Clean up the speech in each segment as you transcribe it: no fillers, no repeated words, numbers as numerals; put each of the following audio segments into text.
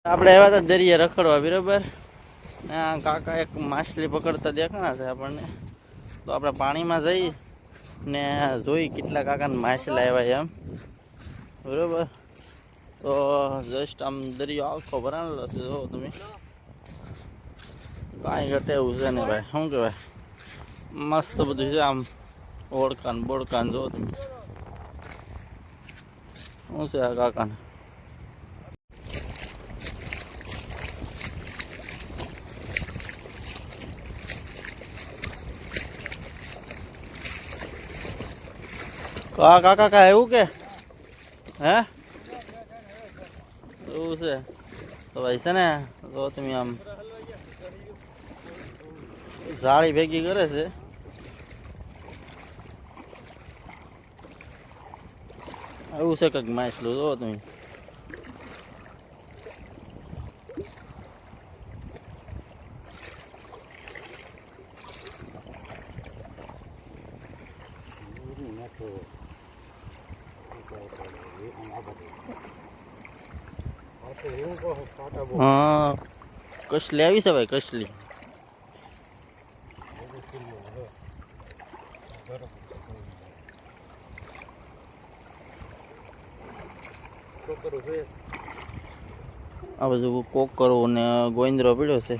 આપણે આવ્યા હતા દરિયે રખડવા બરાબર ને કાકા એક માછલી પકડતા દેખાણા છે આપણને તો આપણે પાણીમાં જઈ ને જોઈ કેટલા કાકાને માછલા આવ્યા એમ બરાબર તો જસ્ટ આમ દરિયો આખો ભરાણેલો છે જો તમે કાંઈ ઘટે એવું છે ને ભાઈ શું કહેવાય મસ્ત બધું છે આમ ઓળખાન બોળખાન જો તમે શું છે આ કાકાને કાકા કાકા એવું કે હે એવું છે તો ભાઈ છે ને તો તમે આમ જાળી ભેગી કરે છે એવું છે કંઈક માછલું જો તમે હા કસલી આવી છે ભાઈ કસલી આ બધું કોકરો ને ગોવિંદરો પીડ્યો છે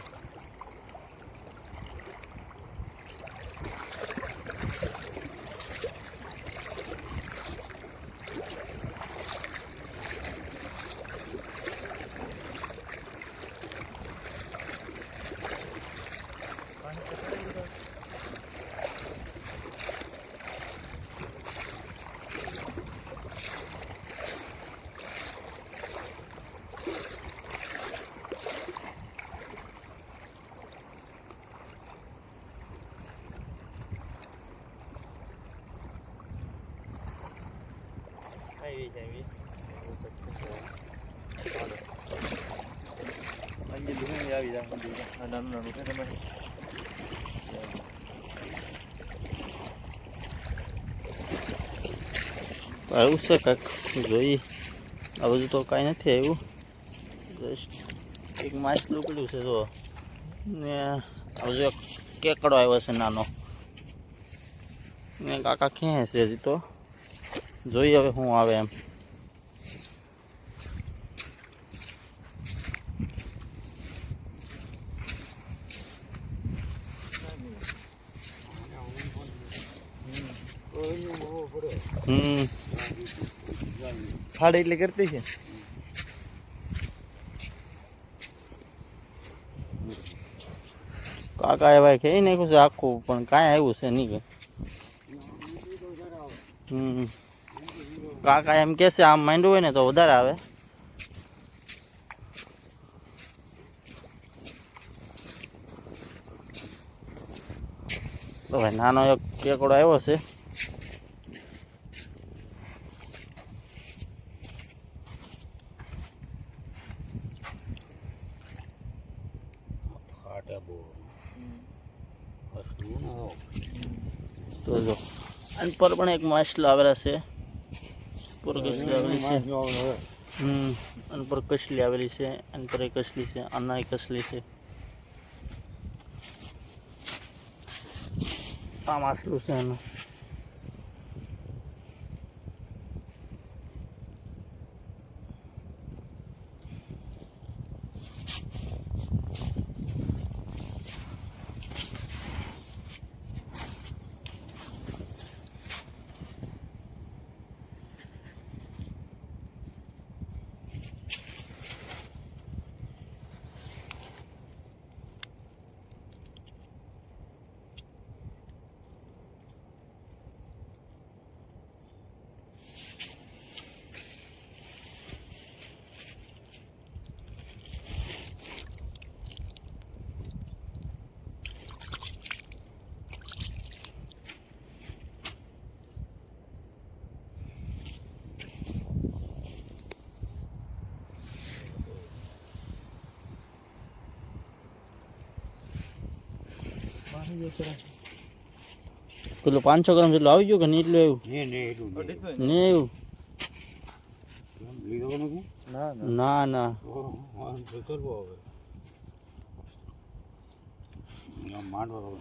આવ્યું છે કાંક જોઈ આ બધું તો કાંઈ નથી આવ્યું જસ્ટ એક માછલું પડ્યું છે જો ને હજુ એક કેકડો આવ્યો છે નાનો ને કાકા ક્યાં છે હજી તો જોઈએ હવે શું આવે એમ ફાડ એટલે કરતી છે કાકા એ ભાઈ કહી નાખ્યું છે આખું પણ કાંઈ આવ્યું છે નહીં કે કાકા એમ કે છે આમ માંડ્યું હોય ને તો વધારે આવે તો ભાઈ નાનો એક કેકડો આવ્યો છે તો જો આની પર પણ એક માછલા આવેલા છે પર કસલી આવેલી છે આની પર કસલી આવેલી છે આની પર એક કસલી છે આના એક કસલી છે આ માછલું છે એનું પેલું 500 ગ્રામ જેટલું આવી ગયું કે નહીં એટલું આવ્યું નહીં આવ્યું ના ના ના કરવો હવે માંડવા